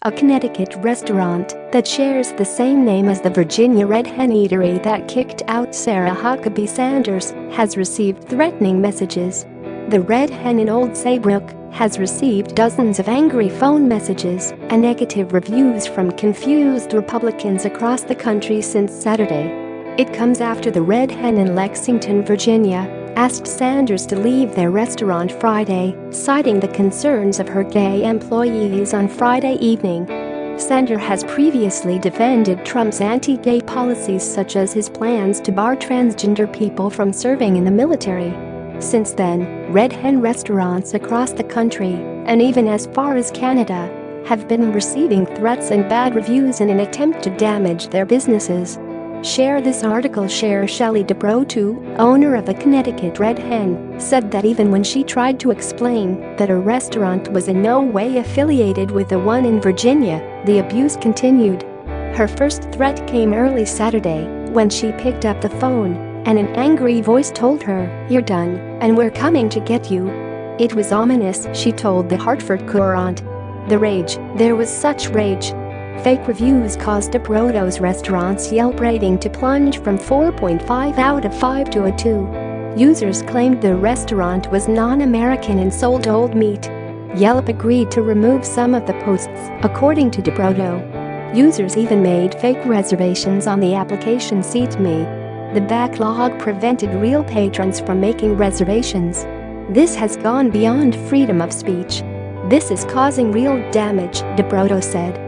a Connecticut restaurant that shares the same name as the Virginia Red Hen eatery that kicked out Sarah Huckabee Sanders, has received threatening messages. The Red Hen in Old Saybrook has received dozens of angry phone messages and negative reviews from confused Republicans across the country since Saturday. It comes after the Red Hen in Lexington, Virginia, asked Sanders to leave their restaurant Friday, citing the concerns of her gay employees on Friday evening. Sanders has previously defended Trump's anti-gay policies such as his plans to bar transgender people from serving in the military. Since then, Red Hen restaurants across the country, and even as far as Canada, have been receiving threats and bad reviews in an attempt to damage their businesses. Share this article. Shelley DeBroto, owner of the Connecticut Red Hen, said that even when she tried to explain that her restaurant was in no way affiliated with the one in Virginia, the abuse continued. Her first threat came early Saturday when she picked up the phone and an angry voice told her, "You're done, and we're coming to get you." It was ominous, she told the Hartford Courant. The rage, there was such rage. Fake reviews caused DeBroto's restaurant's Yelp rating to plunge from 4.5 out of 5 to a 2. Users claimed the restaurant was non-American and sold old meat. Yelp agreed to remove some of the posts, according to DeBroto. Users even made fake reservations on the application SeatMe. The backlog prevented real patrons from making reservations. This has gone beyond freedom of speech. This is causing real damage, DeBroto said.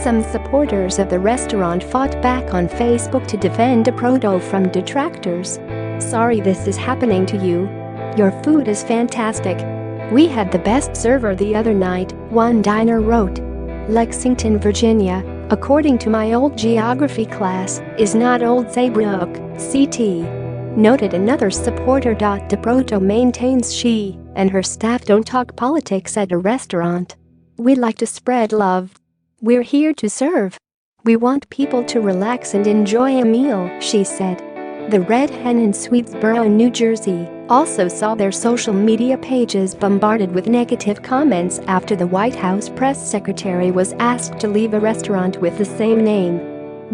Some supporters of the restaurant fought back on Facebook to defend DeBroto from detractors. "Sorry this is happening to you. Your food is fantastic. We had the best server the other night," one diner wrote. Lexington, Virginia, according to my old geography class, is not Old Saybrook, CT. Noted another supporter. DeBroto maintains she and her staff don't talk politics at a restaurant. "We like to spread love. We're here to serve. We want people to relax and enjoy a meal," she said. The Red Hen in Swedesboro, New Jersey, also saw their social media pages bombarded with negative comments after the White House press secretary was asked to leave a restaurant with the same name.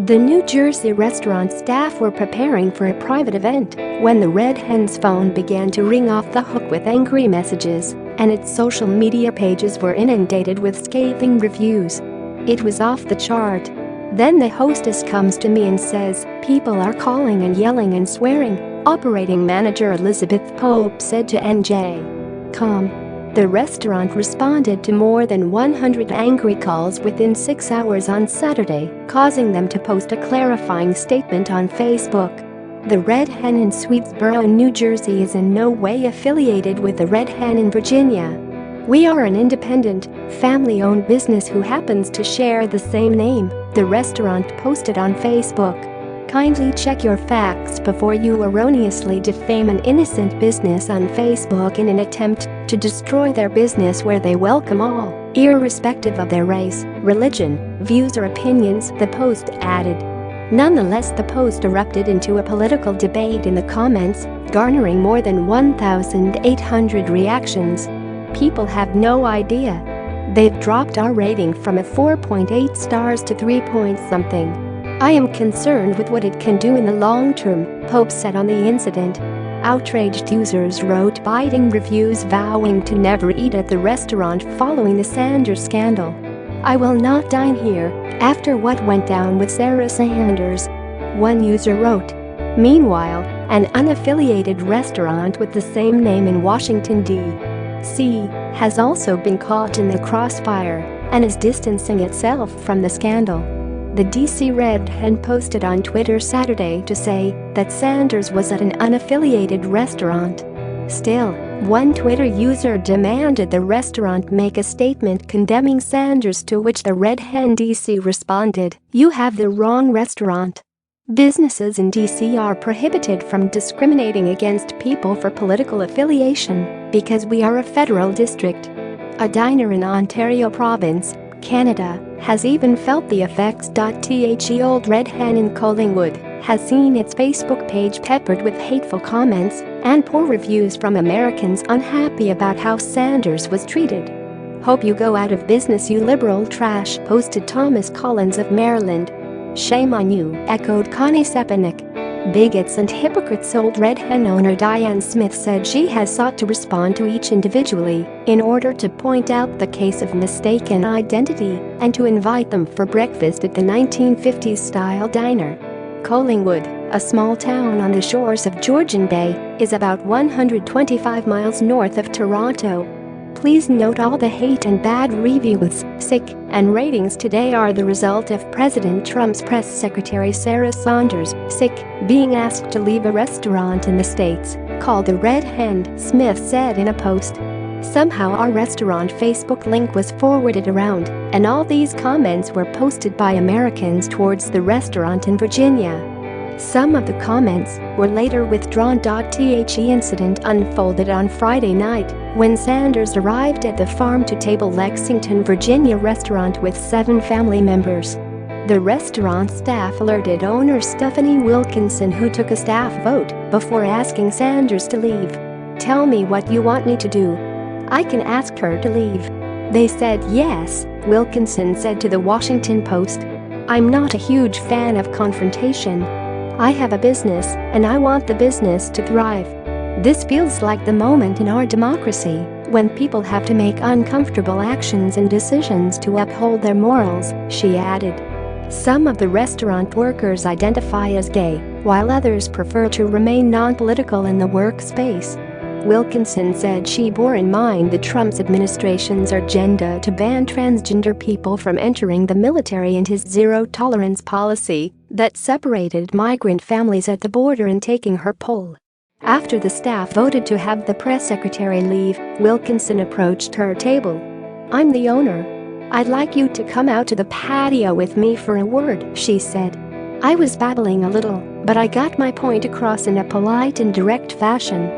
The New Jersey restaurant staff were preparing for a private event when the Red Hen's phone began to ring off the hook with angry messages, and its social media pages were inundated with scathing reviews. It was off the chart. Then the hostess comes to me and says, "People are calling and yelling and swearing," operating manager Elizabeth Pope said to NJ.com. The restaurant responded to more than 100 angry calls within 6 hours on Saturday, causing them to post a clarifying statement on Facebook. The Red Hen in Swedesboro, New Jersey is in no way affiliated with the Red Hen in Virginia. "We are an independent, family-owned business who happens to share the same name," the restaurant posted on Facebook. "Kindly check your facts before you erroneously defame an innocent business on Facebook in an attempt to destroy their business where they welcome all, irrespective of their race, religion, views or opinions," the post added. Nonetheless, the post erupted into a political debate in the comments, garnering more than 1,800 reactions. "People have no idea. They've dropped our rating from a 4.8 stars to 3 point something. I am concerned with what it can do in the long term," Pope said on the incident. Outraged users wrote biting reviews vowing to never eat at the restaurant following the Sanders scandal. "I will not dine here after what went down with Sarah Sanders," one user wrote. Meanwhile, an unaffiliated restaurant with the same name in Washington, D.C. has also been caught in the crossfire and is distancing itself from the scandal. The D.C. Red Hen posted on Twitter Saturday to say that Sanders was at an unaffiliated restaurant. Still, one Twitter user demanded the restaurant make a statement condemning Sanders, to which the Red Hen D.C. responded, "You have the wrong restaurant." Businesses in D.C. are prohibited from discriminating against people for political affiliation because we are a federal district. A diner in Ontario Province, Canada, has even felt the effects. The Old Red Hen in Collingwood has seen its Facebook page peppered with hateful comments and poor reviews from Americans unhappy about how Sanders was treated. "Hope you go out of business, you liberal trash," posted Thomas Collins of Maryland. "Shame on you," echoed Connie Sepanik. Bigots and hypocrites. Old Red Hen owner Diane Smith said she has sought to respond to each individually in order to point out the case of mistaken identity and to invite them for breakfast at the 1950s-style diner. Collingwood, a small town on the shores of Georgian Bay, is about 125 miles north of Toronto. Please note all the hate and bad reviews, sick, and ratings today are the result of President Trump's press secretary Sarah Sanders, sick, being asked to leave a restaurant in the States called the Red Hen, Smith said in a post. "Somehow our restaurant Facebook link was forwarded around, and all these comments were posted by Americans towards the restaurant in Virginia. Some of the comments were later withdrawn. The incident unfolded on Friday night when Sanders arrived at the farm-to-table Lexington, Virginia restaurant with 7 family members. The restaurant staff alerted owner Stephanie Wilkinson, who took a staff vote before asking Sanders to leave. "Tell me what you want me to do. I can ask her to leave." They said yes, Wilkinson said to the Washington Post. "I'm not a huge fan of confrontation. I have a business, and I want the business to thrive. This feels like the moment in our democracy when people have to make uncomfortable actions and decisions to uphold their morals," she added. Some of the restaurant workers identify as gay, while others prefer to remain non-political in the workspace. Wilkinson said she bore in mind the Trump's administration's agenda to ban transgender people from entering the military and his zero-tolerance policy that separated migrant families at the border in taking her poll. After the staff voted to have the press secretary leave, Wilkinson approached her table. "I'm the owner. I'd like you to come out to the patio with me for a word," she said. "I was babbling a little, but I got my point across in a polite and direct fashion.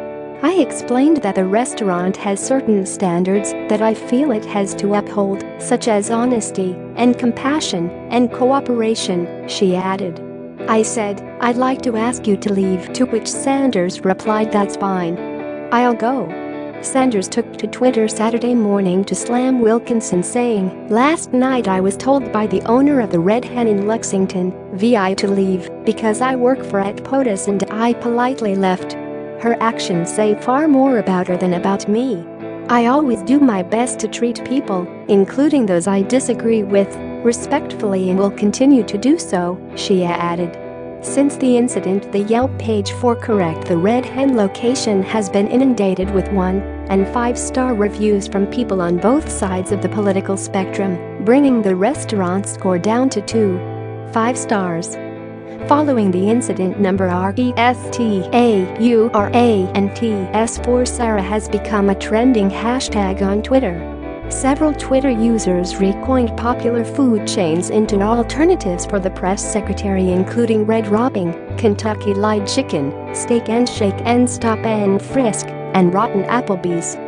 I explained that the restaurant has certain standards that I feel it has to uphold, such as honesty and compassion and cooperation," she added. "I said, I'd like to ask you to leave," to which Sanders replied, "That's fine. I'll go." Sanders took to Twitter Saturday morning to slam Wilkinson, saying, "Last night I was told by the owner of the Red Hen in Lexington, VI, to leave because I work for at POTUS and I politely left. Her actions say far more about her than about me. I always do my best to treat people, including those I disagree with, respectfully and will continue to do so," she added. Since the incident, the Yelp page for Correct the Red Hen location has been inundated with 1- and 5-star reviews from people on both sides of the political spectrum, bringing the restaurant score down to 2.5 stars. Following the incident, number RESTAURANTS4 Sarah has become a trending hashtag on Twitter. Several Twitter users recoined popular food chains into alternatives for the press secretary, including Red Robin, Kentucky Lied Chicken, Steak and Shake and Stop and Frisk, and Rotten Applebee's.